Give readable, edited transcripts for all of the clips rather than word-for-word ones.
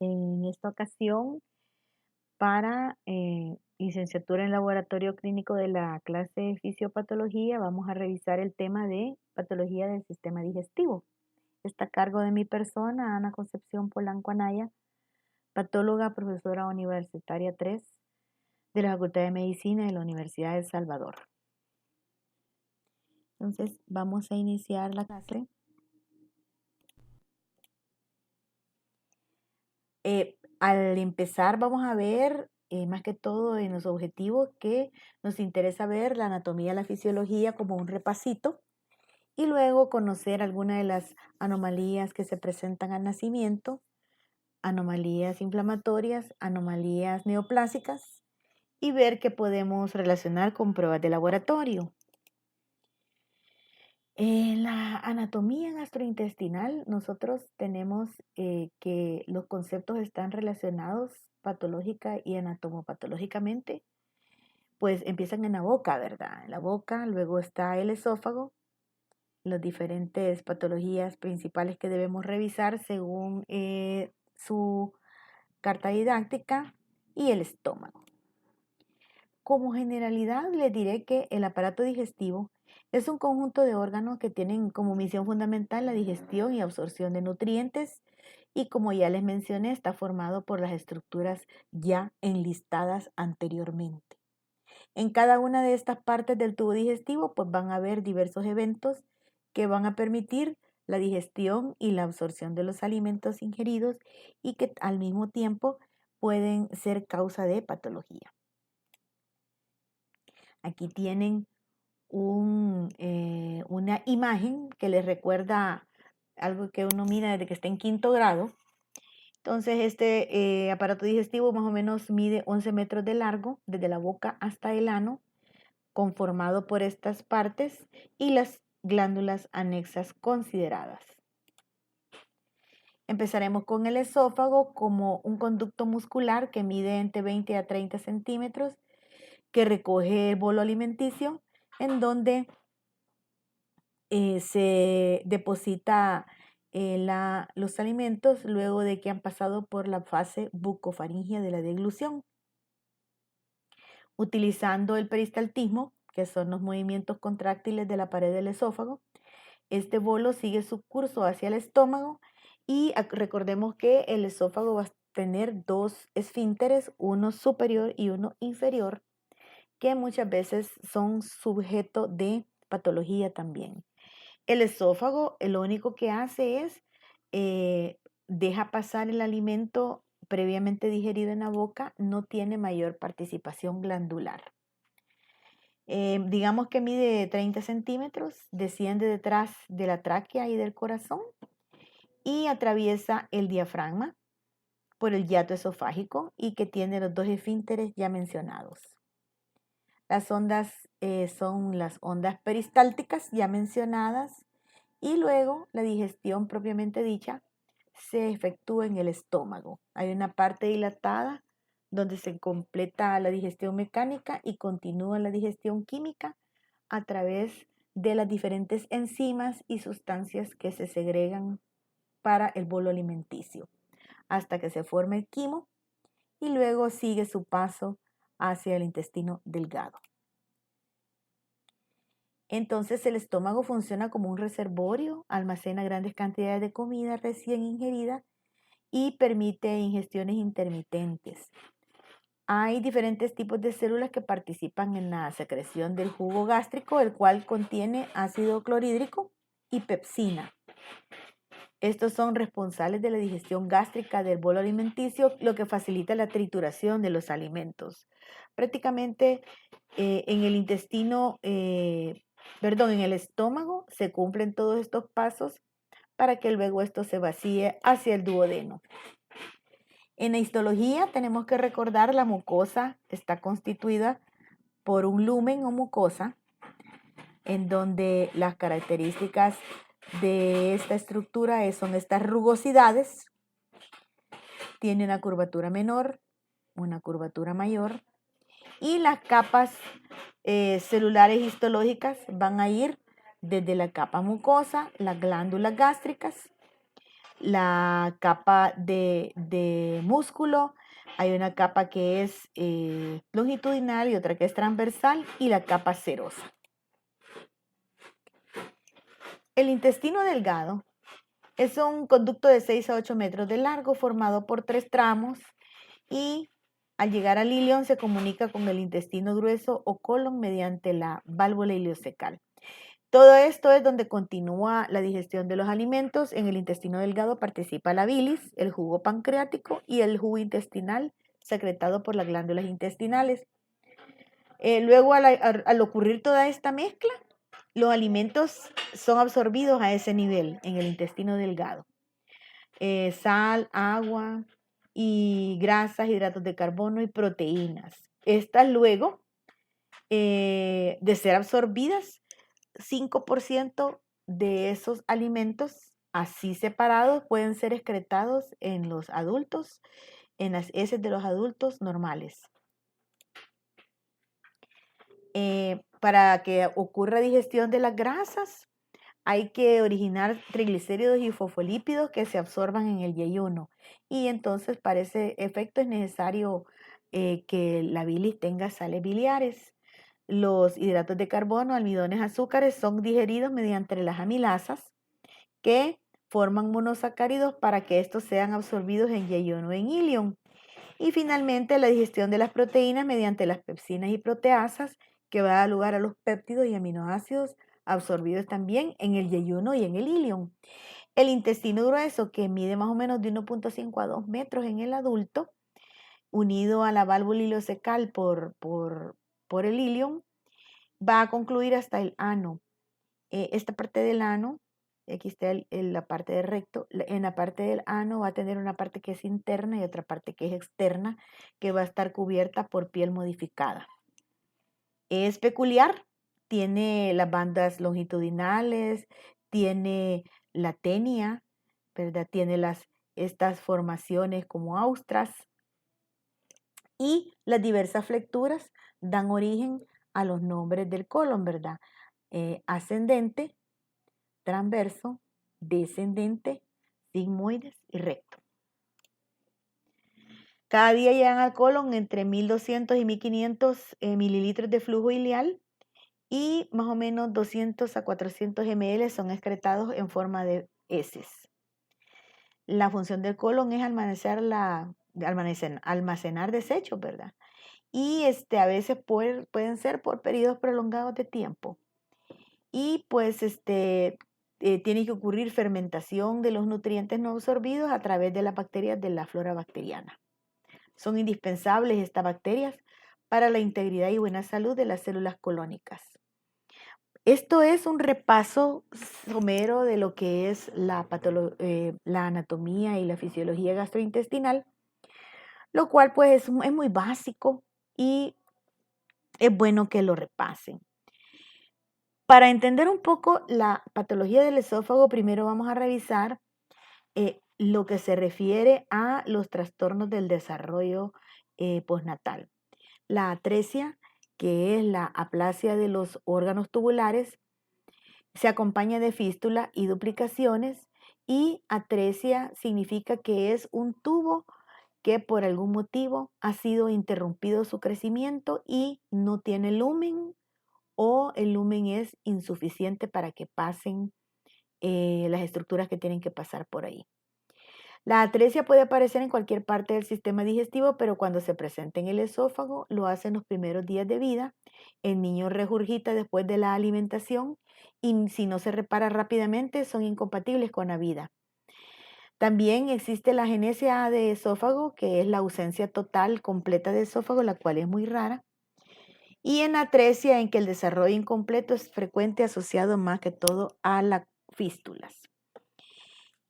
En esta ocasión, para licenciatura en laboratorio clínico de la clase de fisiopatología, vamos a revisar el tema de patología del sistema digestivo. Está a cargo de mi persona, Ana Concepción Polanco Anaya, patóloga, profesora universitaria 3 de la Facultad de Medicina de la Universidad de El Salvador. Entonces, vamos a iniciar la clase. Al empezar vamos a ver más que todo en los objetivos que nos interesa ver la anatomía, la fisiología como un repasito y luego conocer algunas de las anomalías que se presentan al nacimiento, anomalías inflamatorias, anomalías neoplásicas y ver qué podemos relacionar con pruebas de laboratorio. En la anatomía gastrointestinal, nosotros tenemos que los conceptos están relacionados patológica y anatomopatológicamente, pues empiezan en la boca, ¿verdad? En la boca, luego está el esófago, las diferentes patologías principales que debemos revisar según su carta didáctica y el estómago. Como generalidad, les diré que el aparato digestivo es un conjunto de órganos que tienen como misión fundamental la digestión y absorción de nutrientes y como ya les mencioné, está formado por las estructuras ya enlistadas anteriormente. En cada una de estas partes del tubo digestivo pues van a haber diversos eventos que van a permitir la digestión y la absorción de los alimentos ingeridos y que al mismo tiempo pueden ser causa de patología. Aquí tienen una imagen que les recuerda algo que uno mira desde que está en quinto grado. Entonces, este aparato digestivo más o menos mide 11 metros de largo, desde la boca hasta el ano, conformado por estas partes y las glándulas anexas consideradas. Empezaremos con el esófago como un conducto muscular que mide entre 20 a 30 centímetros, que recoge el bolo alimenticio, en donde se deposita los alimentos luego de que han pasado por la fase bucofaringea de la deglución. Utilizando el peristaltismo, que son los movimientos contráctiles de la pared del esófago, este bolo sigue su curso hacia el estómago y recordemos que el esófago va a tener dos esfínteres, uno superior y uno inferior, que muchas veces son sujeto de patología también. El esófago lo único que hace es deja pasar el alimento previamente digerido en la boca, no tiene mayor participación glandular. Digamos que mide 30 centímetros, desciende detrás de la tráquea y del corazón y atraviesa el diafragma por el hiato esofágico y que tiene los dos esfínteres ya mencionados. Las ondas son las ondas peristálticas ya mencionadas y luego la digestión propiamente dicha se efectúa en el estómago. Hay una parte dilatada donde se completa la digestión mecánica y continúa la digestión química a través de las diferentes enzimas y sustancias que se segregan para el bolo alimenticio, hasta que se forme el quimo y luego sigue su paso hacia el intestino delgado. Entonces el estómago funciona como un reservorio, almacena grandes cantidades de comida recién ingerida y permite ingestiones intermitentes. Hay diferentes tipos de células que participan en la secreción del jugo gástrico, el cual contiene ácido clorhídrico y pepsina. Estos son responsables de la digestión gástrica del bolo alimenticio, lo que facilita la trituración de los alimentos. Prácticamente en el en el estómago se cumplen todos estos pasos para que luego esto se vacíe hacia el duodeno. En la histología tenemos que recordar la mucosa está constituida por un lumen o mucosa, en donde las características de esta estructura son estas rugosidades. Tiene una curvatura menor, una curvatura mayor, y las capas celulares histológicas van a ir desde la capa mucosa, las glándulas gástricas, la capa de músculo, hay una capa que es longitudinal y otra que es transversal, y la capa serosa. El intestino delgado es un conducto de 6 a 8 metros de largo formado por 3 tramos y al llegar al ilion se comunica con el intestino grueso o colon mediante la válvula ileocecal. Todo esto es donde continúa la digestión de los alimentos. En el intestino delgado participa la bilis, el jugo pancreático y el jugo intestinal secretado por las glándulas intestinales. Luego, al ocurrir toda esta mezcla, los alimentos son absorbidos a ese nivel en el intestino delgado. Sal, agua y grasas, hidratos de carbono y proteínas. Estas luego de ser absorbidas, 5% de esos alimentos así separados pueden ser excretados en los adultos, en las heces de los adultos normales. Para que ocurra digestión de las grasas, hay que originar triglicéridos y fosfolípidos que se absorban en el yeyuno. Y entonces para ese efecto es necesario que la bilis tenga sales biliares. Los hidratos de carbono, almidones, azúcares son digeridos mediante las amilasas que forman monosacáridos para que estos sean absorbidos en yeyuno o en ilion. Y finalmente la digestión de las proteínas mediante las pepsinas y proteasas que va a dar lugar a los péptidos y aminoácidos absorbidos también en el yeyuno y en el ilion. El intestino grueso, que mide más o menos de 1.5 a 2 metros en el adulto, unido a la válvula ileocecal por el ilion, va a concluir hasta el ano. Esta parte del ano, aquí está la parte del recto, en la parte del ano va a tener una parte que es interna y otra parte que es externa, que va a estar cubierta por piel modificada. Es peculiar, tiene las bandas longitudinales, tiene la tenia, ¿verdad? Tiene estas formaciones como austras y las diversas flexuras dan origen a los nombres del colon, ¿verdad? Ascendente, transverso, descendente, sigmoides y recto. Cada día llegan al colon entre 1200 y 1500 mililitros de flujo ileal y más o menos 200 a 400 ml son excretados en forma de heces. La función del colon es almacenar desechos, ¿verdad? Y a veces pueden ser por periodos prolongados de tiempo. Y pues tiene que ocurrir fermentación de los nutrientes no absorbidos a través de las bacterias de la flora bacteriana. Son indispensables estas bacterias para la integridad y buena salud de las células colónicas. Esto es un repaso somero de lo que es la anatomía y la fisiología gastrointestinal, lo cual pues es muy básico y es bueno que lo repasen. Para entender un poco la patología del esófago, primero vamos a revisar lo que se refiere a los trastornos del desarrollo postnatal. La atresia, que es la aplasia de los órganos tubulares, se acompaña de fístula y duplicaciones, y atresia significa que es un tubo que por algún motivo ha sido interrumpido su crecimiento y no tiene lumen o el lumen es insuficiente para que pasen las estructuras que tienen que pasar por ahí. La atresia puede aparecer en cualquier parte del sistema digestivo, pero cuando se presenta en el esófago, lo hace en los primeros días de vida. El niño regurgita después de la alimentación y si no se repara rápidamente, son incompatibles con la vida. También existe la agenesia de esófago, que es la ausencia total, completa de esófago, la cual es muy rara. Y en atresia, en que el desarrollo incompleto es frecuente asociado más que todo a las fístulas.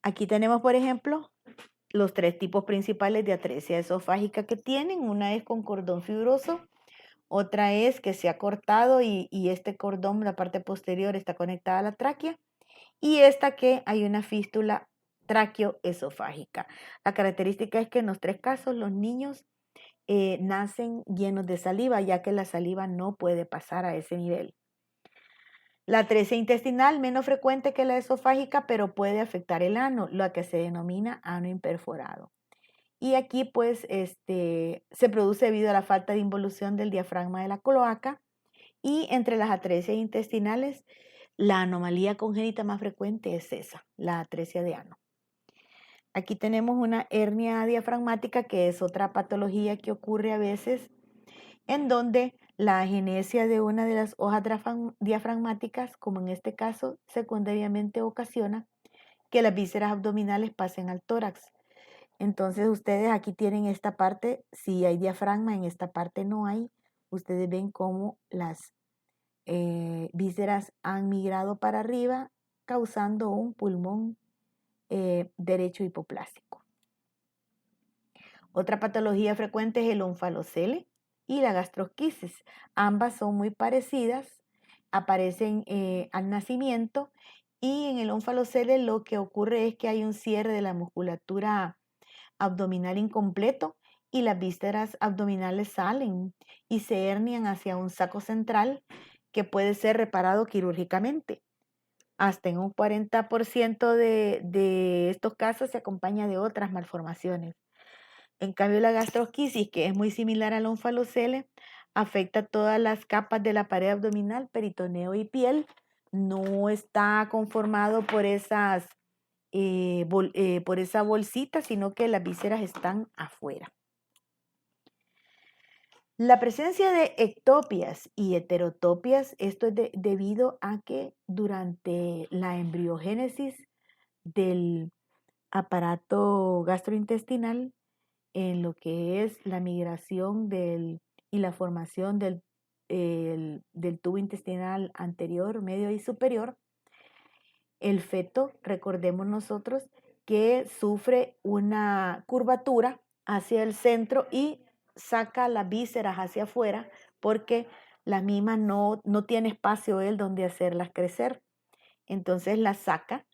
Aquí tenemos, por ejemplo, los 3 tipos principales de atresia esofágica que tienen. Una es con cordón fibroso, otra es que se ha cortado y este cordón, la parte posterior, está conectada a la tráquea, y esta que hay una fístula tráqueo-esofágica. La característica es que en los 3 casos los niños nacen llenos de saliva, ya que la saliva no puede pasar a ese nivel. La atresia intestinal, menos frecuente que la esofágica, pero puede afectar el ano, lo que se denomina ano imperforado. Y aquí pues se produce debido a la falta de involución del diafragma de la cloaca. Y entre las atresias intestinales, la anomalía congénita más frecuente es esa, la atresia de ano. Aquí tenemos una hernia diafragmática, que es otra patología que ocurre a veces, en donde la agenesia de una de las hojas diafragmáticas, como en este caso, secundariamente ocasiona que las vísceras abdominales pasen al tórax. Entonces ustedes aquí tienen esta parte, si hay diafragma, en esta parte no hay. Ustedes ven cómo las vísceras han migrado para arriba, causando un pulmón derecho hipoplásico. Otra patología frecuente es el onfalocele y la gastrosquisis. Ambas son muy parecidas, aparecen al nacimiento, y en el onfalocele lo que ocurre es que hay un cierre de la musculatura abdominal incompleto y las vísceras abdominales salen y se hernian hacia un saco central que puede ser reparado quirúrgicamente. Hasta en un 40% de estos casos se acompaña de otras malformaciones. En cambio, la gastrosquisis, que es muy similar al onfalocele, afecta todas las capas de la pared abdominal, peritoneo y piel. No está conformado por por esa bolsita, sino que las vísceras están afuera. La presencia de ectopias y heterotopias, esto es debido a que durante la embriogénesis del aparato gastrointestinal, en lo que es la migración y la formación del tubo intestinal anterior, medio y superior, el feto, recordemos nosotros, que sufre una curvatura hacia el centro y saca las vísceras hacia afuera, porque la misma no tiene espacio él donde hacerlas crecer. Entonces las saca,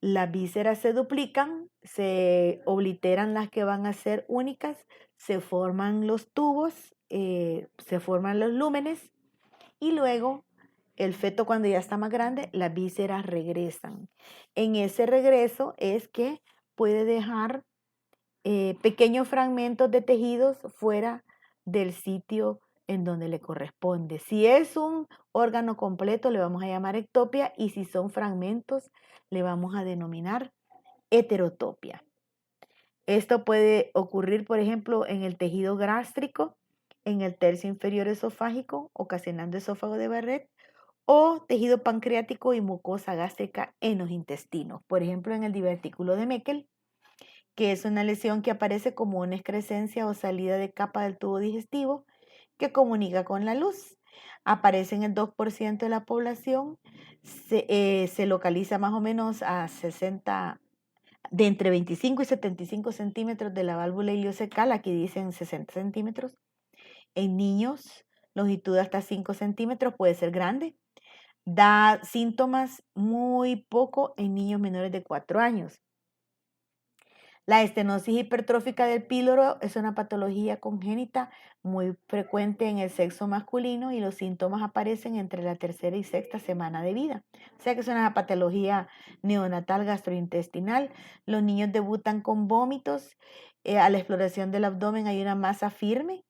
las vísceras se duplican, se obliteran las que van a ser únicas, se forman los tubos, se forman los lúmenes, y luego el feto, cuando ya está más grande, las vísceras regresan. En ese regreso es que puede dejar pequeños fragmentos de tejidos fuera del sitio en donde le corresponde. Si es un órgano completo, le vamos a llamar ectopia, y si son fragmentos, le vamos a denominar heterotopia. Esto puede ocurrir, por ejemplo, en el tejido gástrico, en el tercio inferior esofágico, ocasionando esófago de Barrett, o tejido pancreático y mucosa gástrica en los intestinos, por ejemplo, en el divertículo de Meckel, que es una lesión que aparece como una excrescencia o salida de capa del tubo digestivo que comunica con la luz. Aparece en el 2% de la población, se localiza más o menos a 60, de entre 25 y 75 centímetros de la válvula ileocecal, aquí dicen 60 centímetros. En niños, longitud hasta 5 centímetros, puede ser grande. Da síntomas muy poco en niños menores de 4 años. La estenosis hipertrófica del píloro es una patología congénita muy frecuente en el sexo masculino, y los síntomas aparecen entre la tercera y sexta semana de vida. O sea que es una patología neonatal gastrointestinal. Los niños debutan con vómitos. A la exploración del abdomen hay una masa firme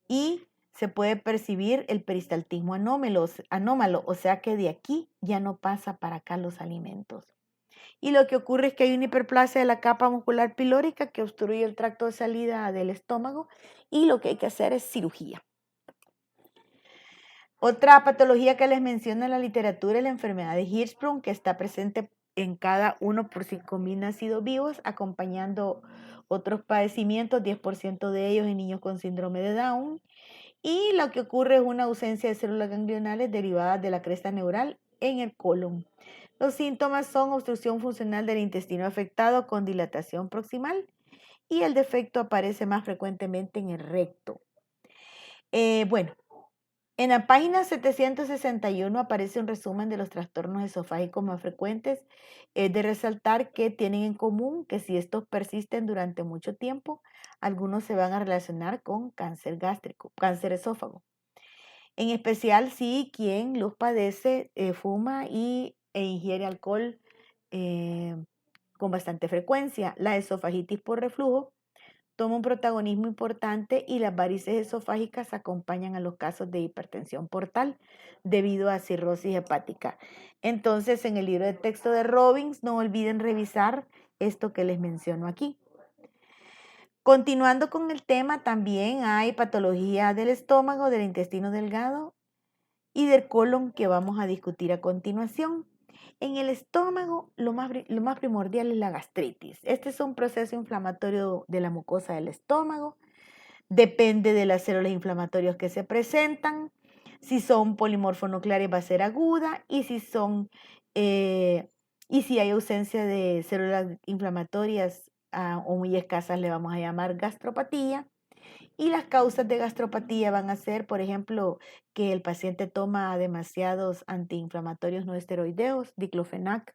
y se puede percibir el peristaltismo anómalo, o sea que de aquí ya no pasa para acá los alimentos. Y lo que ocurre es que hay una hiperplasia de la capa muscular pilórica que obstruye el tracto de salida del estómago, y lo que hay que hacer es cirugía. Otra patología que les menciona en la literatura es la enfermedad de Hirschsprung, que está presente en cada 1 por 5.000 nacidos vivos, acompañando otros padecimientos, 10% de ellos en niños con síndrome de Down. Y lo que ocurre es una ausencia de células ganglionales derivadas de la cresta neural en el colon. Los síntomas son obstrucción funcional del intestino afectado con dilatación proximal, y el defecto aparece más frecuentemente en el recto. Bueno, en la página 761 aparece un resumen de los trastornos esofágicos más frecuentes. Es de resaltar que tienen en común que si estos persisten durante mucho tiempo, algunos se van a relacionar con cáncer gástrico, cáncer esófago. En especial si quien los padece fuma e ingiere alcohol con bastante frecuencia. La esofagitis por reflujo toma un protagonismo importante y las varices esofágicas acompañan a los casos de hipertensión portal debido a cirrosis hepática. Entonces, en el libro de texto de Robbins, no olviden revisar esto que les menciono aquí. Continuando con el tema, también hay patología del estómago, del intestino delgado y del colon que vamos a discutir a continuación. En el estómago, lo más primordial es la gastritis. Este es un proceso inflamatorio de la mucosa del estómago. Depende de las células inflamatorias que se presentan. Si son polimorfonucleares va a ser aguda y si hay ausencia de células inflamatorias o muy escasas le vamos a llamar gastropatía. Y las causas de gastropatía van a ser, por ejemplo, que el paciente toma demasiados antiinflamatorios no esteroideos, diclofenac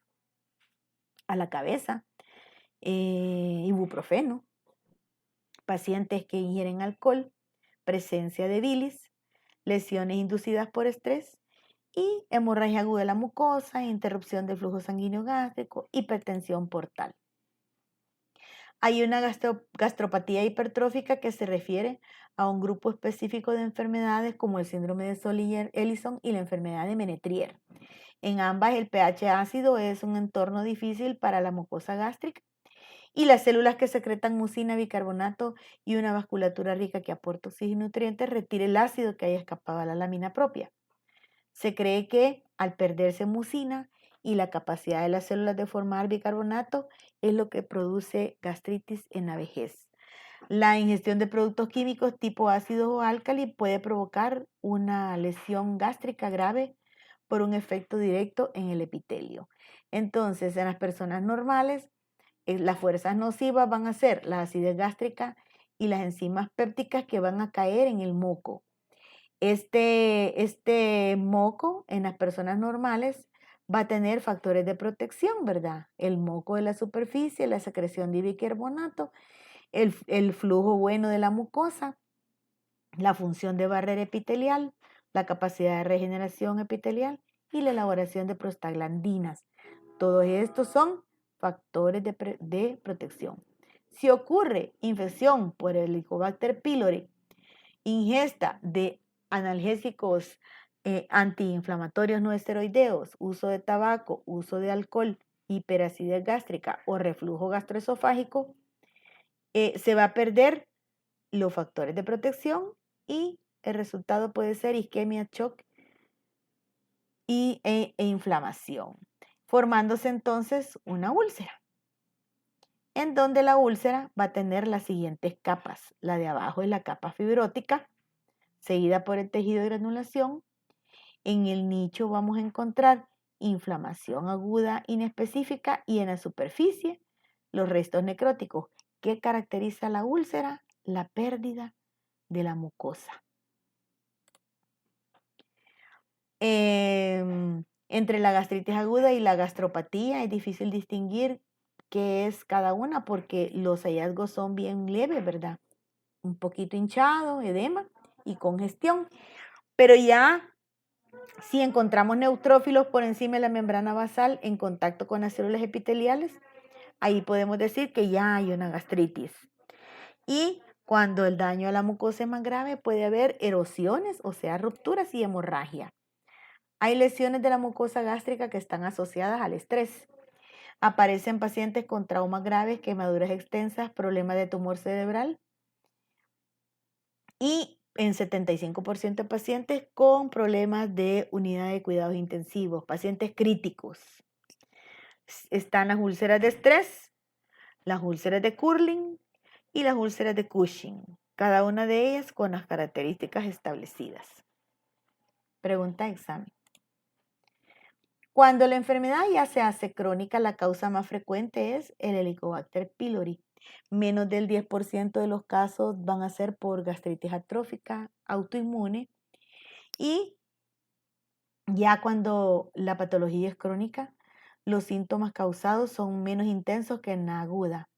a la cabeza, ibuprofeno, pacientes que ingieren alcohol, presencia de bilis, lesiones inducidas por estrés y hemorragia aguda de la mucosa, interrupción del flujo sanguíneo gástrico, hipertensión portal. Hay una gastropatía hipertrófica que se refiere a un grupo específico de enfermedades como el síndrome de Soller-Ellison y la enfermedad de Menetrier. En ambas el pH ácido es un entorno difícil para la mucosa gástrica y las células que secretan mucina, bicarbonato y una vasculatura rica que aporta oxígeno y nutrientes retira el ácido que haya escapado a la lámina propia. Se cree que al perderse mucina y la capacidad de las células de formar bicarbonato es lo que produce gastritis en la vejez. La ingestión de productos químicos tipo ácidos o álcali puede provocar una lesión gástrica grave por un efecto directo en el epitelio. Entonces, en las personas normales, las fuerzas nocivas van a ser la acidez gástrica y las enzimas pépticas que van a caer en el moco. Este moco en las personas normales va a tener factores de protección, ¿verdad? El moco de la superficie, la secreción de bicarbonato, el flujo bueno de la mucosa, la función de barrera epitelial, la capacidad de regeneración epitelial y la elaboración de prostaglandinas. Todos estos son factores de protección. Si ocurre infección por el Helicobacter pylori, ingesta de analgésicos antiinflamatorios no esteroideos, uso de tabaco, uso de alcohol, hiperacidez gástrica o reflujo gastroesofágico, se va a perder los factores de protección y el resultado puede ser isquemia, shock e inflamación, formándose entonces una úlcera, en donde la úlcera va a tener las siguientes capas. La de abajo es la capa fibrótica, seguida por el tejido de granulación. En el nicho vamos a encontrar inflamación aguda inespecífica y en la superficie los restos necróticos. ¿Qué caracteriza la úlcera? La pérdida de la mucosa. Entre la gastritis aguda y la gastropatía es difícil distinguir qué es cada una porque los hallazgos son bien leves, ¿verdad? Un poquito hinchado, edema y congestión. Pero ya si encontramos neutrófilos por encima de la membrana basal en contacto con las células epiteliales, ahí podemos decir que ya hay una gastritis. Y cuando el daño a la mucosa es más grave, puede haber erosiones, o sea, rupturas y hemorragia. Hay lesiones de la mucosa gástrica que están asociadas al estrés. Aparecen pacientes con traumas graves, quemaduras extensas, problemas de tumor cerebral y en 75% de pacientes con problemas de unidad de cuidados intensivos, pacientes críticos. Están las úlceras de estrés, las úlceras de Curling y las úlceras de Cushing, cada una de ellas con las características establecidas. Pregunta de examen. Cuando la enfermedad ya se hace crónica, la causa más frecuente es el Helicobacter pylori. Menos del 10% de los casos van a ser por gastritis atrófica autoinmune y ya cuando la patología es crónica, los síntomas causados son menos intensos que en la aguda.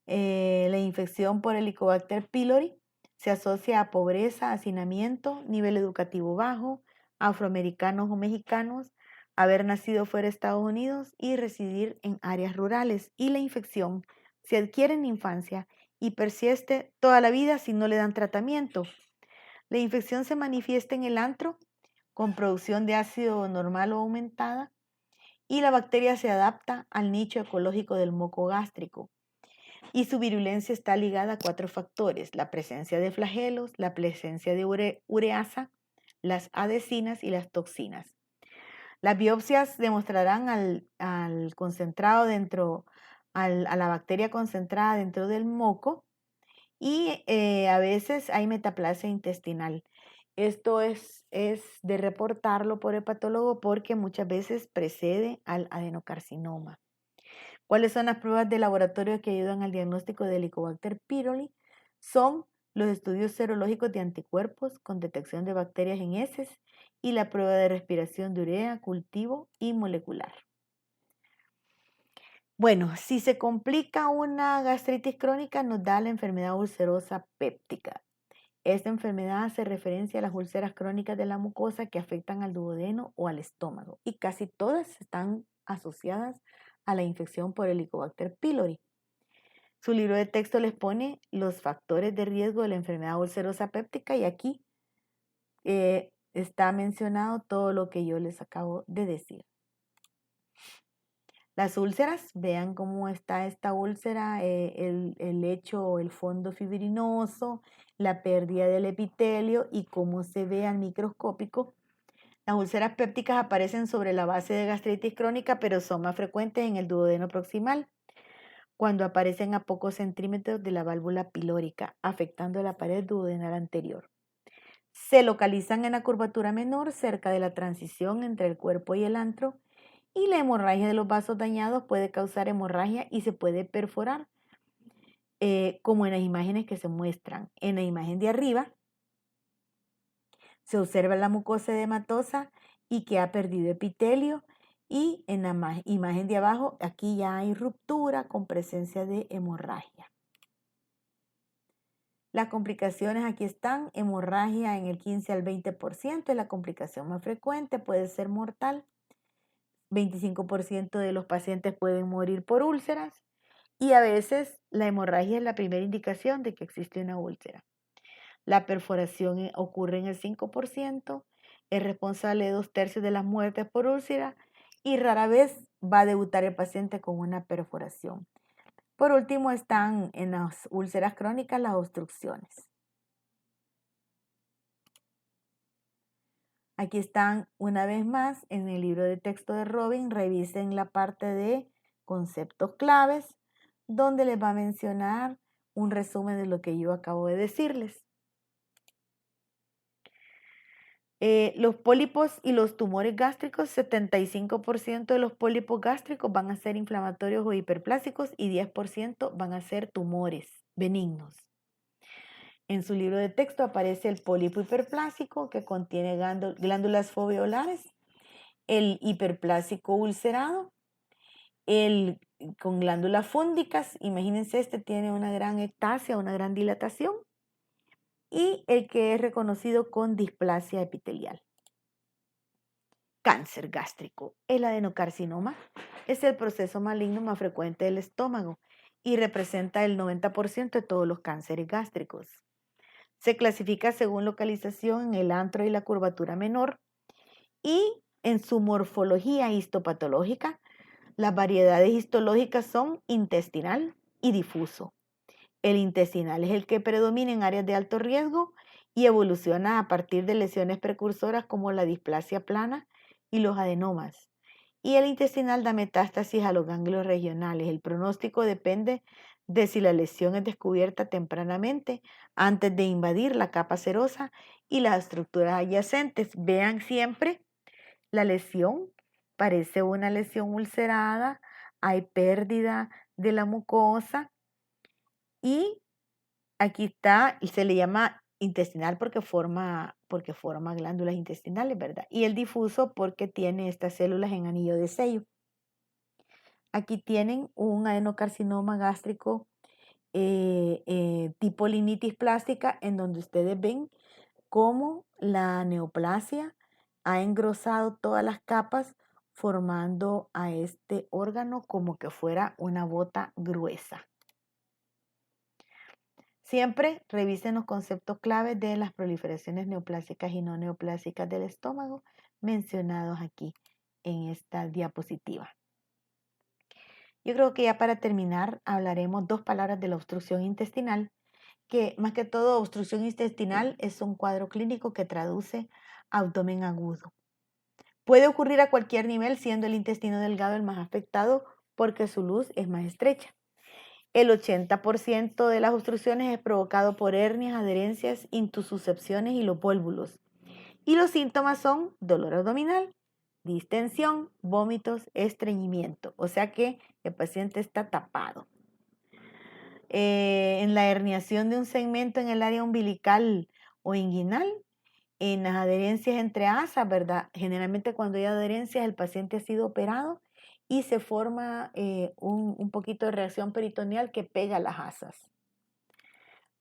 La infección por Helicobacter pylori Se asocia a pobreza, hacinamiento, nivel educativo bajo, afroamericanos o mexicanos, haber nacido fuera de Estados Unidos y residir en áreas rurales. Y la infección se adquiere en la infancia y persiste toda la vida si no le dan tratamiento. La infección se manifiesta en el antro con producción de ácido normal o aumentada y la bacteria se adapta al nicho ecológico del moco gástrico. Y su virulencia está ligada a 4 factores: la presencia de flagelos, la presencia de ureasa, las adhesinas y las toxinas. Las biopsias demostrarán al concentrado a la bacteria concentrada dentro del moco y a veces hay metaplasia intestinal. Esto es de reportarlo por hepatólogo porque muchas veces precede al adenocarcinoma. ¿Cuáles son las pruebas de laboratorio que ayudan al diagnóstico de Helicobacter pylori? Son los estudios serológicos de anticuerpos con detección de bacterias en heces y la prueba de respiración de urea, cultivo y molecular. Bueno, si se complica una gastritis crónica, nos da la enfermedad ulcerosa péptica. Esta enfermedad hace referencia a las úlceras crónicas de la mucosa que afectan al duodeno o al estómago y casi todas están asociadas a la infección por Helicobacter pylori. Su libro de texto les pone los factores de riesgo de la enfermedad ulcerosa péptica y aquí está mencionado todo lo que yo les acabo de decir. Las úlceras, vean cómo está esta úlcera, el lecho o el fondo fibrinoso, la pérdida del epitelio y cómo se ve al microscópico. Las úlceras pépticas aparecen sobre la base de gastritis crónica, pero son más frecuentes en el duodeno proximal, cuando aparecen a pocos centímetros de la válvula pilórica, afectando la pared duodenal anterior. Se localizan en la curvatura menor, cerca de la transición entre el cuerpo y el antro, y la hemorragia de los vasos dañados puede causar hemorragia y se puede perforar, como en las imágenes que se muestran. En la imagen de arriba se observa la mucosa edematosa y que ha perdido epitelio, y en la imagen de abajo aquí ya hay ruptura con presencia de hemorragia. Las complicaciones aquí están: hemorragia en el 15 al 20%, es la complicación más frecuente, puede ser mortal. 25% de los pacientes pueden morir por úlceras y a veces la hemorragia es la primera indicación de que existe una úlcera. La perforación ocurre en el 5%, es responsable de 2/3 de las muertes por úlcera y rara vez va a debutar el paciente con una perforación. Por último están en las úlceras crónicas las obstrucciones. Aquí están una vez más en el libro de texto de Robin. Revisen la parte de conceptos claves, donde les va a mencionar un resumen de lo que yo acabo de decirles. Los pólipos y los tumores gástricos: 75% de los pólipos gástricos van a ser inflamatorios o hiperplásicos y 10% van a ser tumores benignos. En su libro de texto aparece el pólipo hiperplásico, que contiene glándulas foveolares, el hiperplásico ulcerado, el con glándulas fúndicas, imagínense, este tiene una gran ectasia, una gran dilatación, y el que es reconocido con displasia epitelial. Cáncer gástrico. El adenocarcinoma es el proceso maligno más frecuente del estómago y representa el 90% de todos los cánceres gástricos. Se clasifica según localización en el antro y la curvatura menor, y en su morfología histopatológica, las variedades histológicas son intestinal y difuso. El intestinal es el que predomina en áreas de alto riesgo y evoluciona a partir de lesiones precursoras como la displasia plana y los adenomas. Y el intestinal da metástasis a los ganglios regionales. El pronóstico depende de si la lesión es descubierta tempranamente, antes de invadir la capa serosa y las estructuras adyacentes. Vean siempre la lesión, parece una lesión ulcerada, hay pérdida de la mucosa y aquí está, y se le llama intestinal porque forma glándulas intestinales, ¿verdad? Y el difuso porque tiene estas células en anillo de sello. Aquí tienen un adenocarcinoma gástrico tipo linitis plástica, en donde ustedes ven cómo la neoplasia ha engrosado todas las capas formando a este órgano como que fuera una bota gruesa. Siempre revisen los conceptos claves de las proliferaciones neoplásicas y no neoplásicas del estómago mencionados aquí en esta diapositiva. Yo creo que ya para terminar hablaremos dos palabras de la obstrucción intestinal, que más que todo obstrucción intestinal es un cuadro clínico que traduce abdomen agudo. Puede ocurrir a cualquier nivel, siendo el intestino delgado el más afectado porque su luz es más estrecha. El 80% de las obstrucciones es provocado por hernias, adherencias, intususcepciones y los vólvulos. Y los síntomas son dolor abdominal, distensión, vómitos, estreñimiento. O sea que el paciente está tapado. En la herniación de un segmento en el área umbilical o inguinal, en las adherencias entre asas, ¿verdad? Generalmente cuando hay adherencias el paciente ha sido operado y se forma un poquito de reacción peritoneal que pega las asas.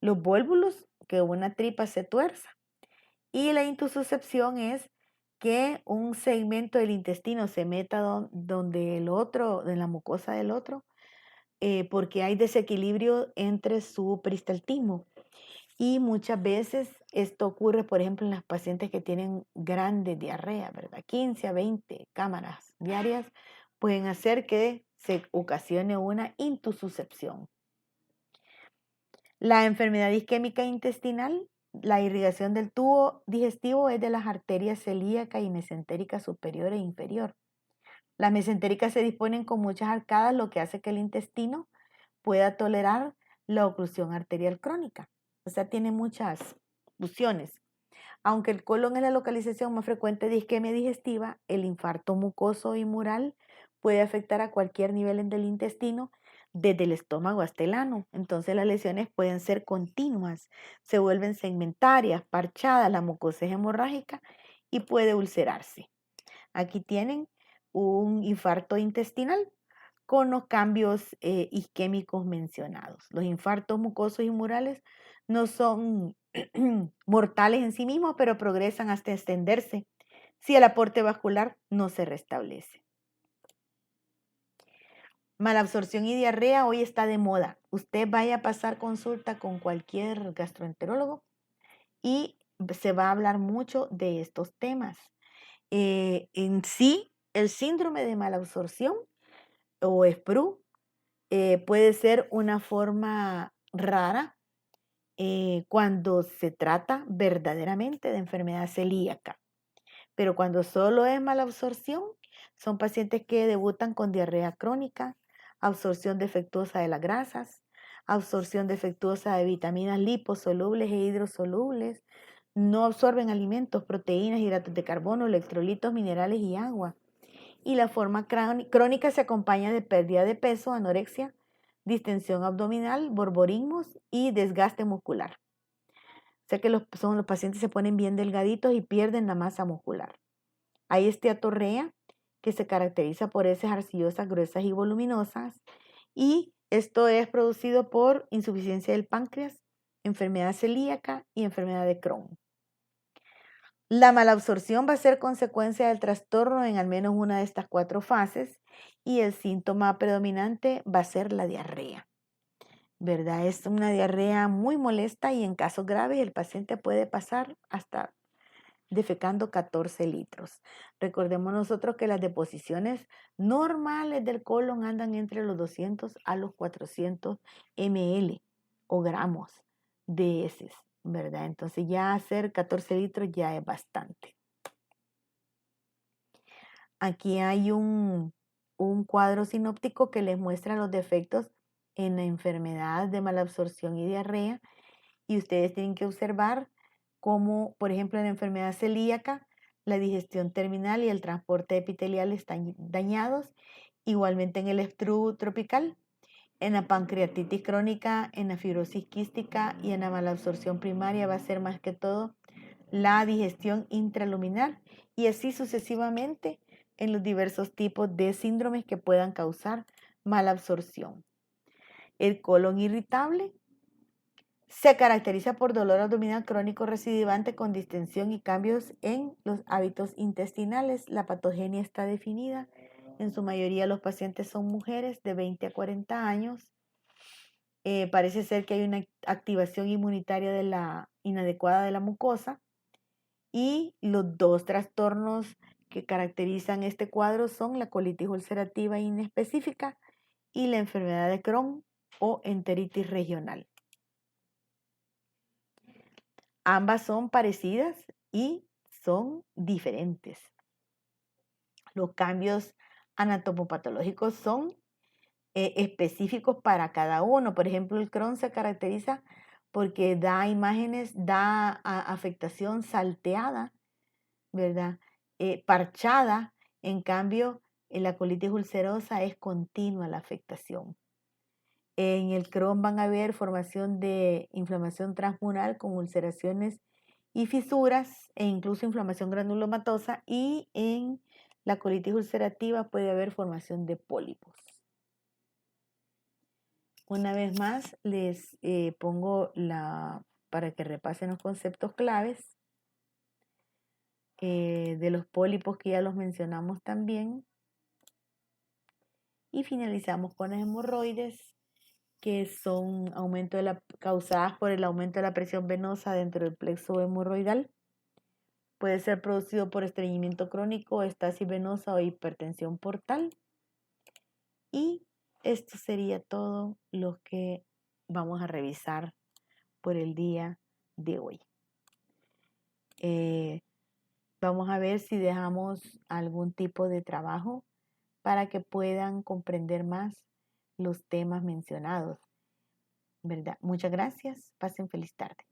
Los vólvulos, que una tripa se tuerza. Y la intususcepción es que un segmento del intestino se meta donde el otro, en la mucosa del otro, porque hay desequilibrio entre su peristaltismo. Y muchas veces esto ocurre, por ejemplo, en las pacientes que tienen grandes diarrea, ¿verdad? 15 a 20 cámaras diarias pueden hacer que se ocasione una intususcepción. La enfermedad isquémica intestinal, la irrigación del tubo digestivo es de las arterias celíaca y mesentérica superior e inferior. Las mesentéricas se disponen con muchas arcadas, lo que hace que el intestino pueda tolerar la oclusión arterial crónica. O sea, tiene muchas funciones. Aunque el colon es la localización más frecuente de isquemia digestiva, el infarto mucoso y mural puede afectar a cualquier nivel del intestino, desde el estómago hasta el ano. Entonces las lesiones pueden ser continuas, se vuelven segmentarias, parchadas, la mucosa es hemorrágica y puede ulcerarse. Aquí tienen un infarto intestinal con los cambios isquémicos mencionados. Los infartos mucosos y murales no son mortales en sí mismos, pero progresan hasta extenderse si el aporte vascular no se restablece. Malabsorción y diarrea hoy está de moda. Usted vaya a pasar consulta con cualquier gastroenterólogo y se va a hablar mucho de estos temas. En sí, el síndrome de malabsorción o SPRU puede ser una forma rara cuando se trata verdaderamente de enfermedad celíaca. Pero cuando solo es malabsorción, son pacientes que debutan con diarrea crónica, absorción defectuosa de las grasas, absorción defectuosa de vitaminas liposolubles e hidrosolubles, no absorben alimentos, proteínas, hidratos de carbono, electrolitos, minerales y agua. Y la forma crónica se acompaña de pérdida de peso, anorexia, distensión abdominal, borborismos y desgaste muscular. O sea que los pacientes se ponen bien delgaditos y pierden la masa muscular. Hay esteatorrea, que se caracteriza por heces arcillosas gruesas y voluminosas, y esto es producido por insuficiencia del páncreas, enfermedad celíaca y enfermedad de Crohn. La malabsorción va a ser consecuencia del trastorno en al menos una de estas 4 fases y el síntoma predominante va a ser la diarrea, ¿verdad? Es una diarrea muy molesta y en casos graves el paciente puede pasar hasta defecando 14 litros. Recordemos nosotros que las deposiciones normales del colon andan entre los 200 a los 400 ml o gramos de heces, ¿verdad? Entonces ya hacer 14 litros ya es bastante. Aquí hay un cuadro sinóptico que les muestra los defectos en la enfermedad de malabsorción y diarrea y ustedes tienen que observar cómo, por ejemplo, en la enfermedad celíaca, la digestión terminal y el transporte epitelial están dañados, igualmente en el SPRU tropical, en la pancreatitis crónica, en la fibrosis quística y en la malabsorción primaria va a ser más que todo la digestión intraluminal y así sucesivamente en los diversos tipos de síndromes que puedan causar malabsorción. El colon irritable se caracteriza por dolor abdominal crónico recidivante con distensión y cambios en los hábitos intestinales. La patogenia está definida. En su mayoría los pacientes son mujeres de 20 a 40 años. Parece ser que hay una activación inmunitaria de la inadecuada de la mucosa. Y los dos trastornos que caracterizan este cuadro son la colitis ulcerativa inespecífica y la enfermedad de Crohn o enteritis regional. Ambas son parecidas y son diferentes. Los cambios anatomopatológicos son específicos para cada uno. Por ejemplo, el Crohn se caracteriza porque da imágenes, da afectación salteada, ¿verdad? Parchada. En cambio, en la colitis ulcerosa es continua la afectación. En el Crohn van a haber formación de inflamación transmural con ulceraciones y fisuras e incluso inflamación granulomatosa, y en la colitis ulcerativa puede haber formación de pólipos. Una vez más les pongo para que repasen los conceptos claves de los pólipos, que ya los mencionamos también, y finalizamos con las hemorroides, que son causadas por el aumento de la presión venosa dentro del plexo hemorroidal. Puede ser producido por estreñimiento crónico, estasis venosa o hipertensión portal. Y esto sería todo lo que vamos a revisar por el día de hoy. Vamos a ver si dejamos algún tipo de trabajo para que puedan comprender más los temas mencionados, ¿verdad? Muchas gracias. Pasen feliz tarde.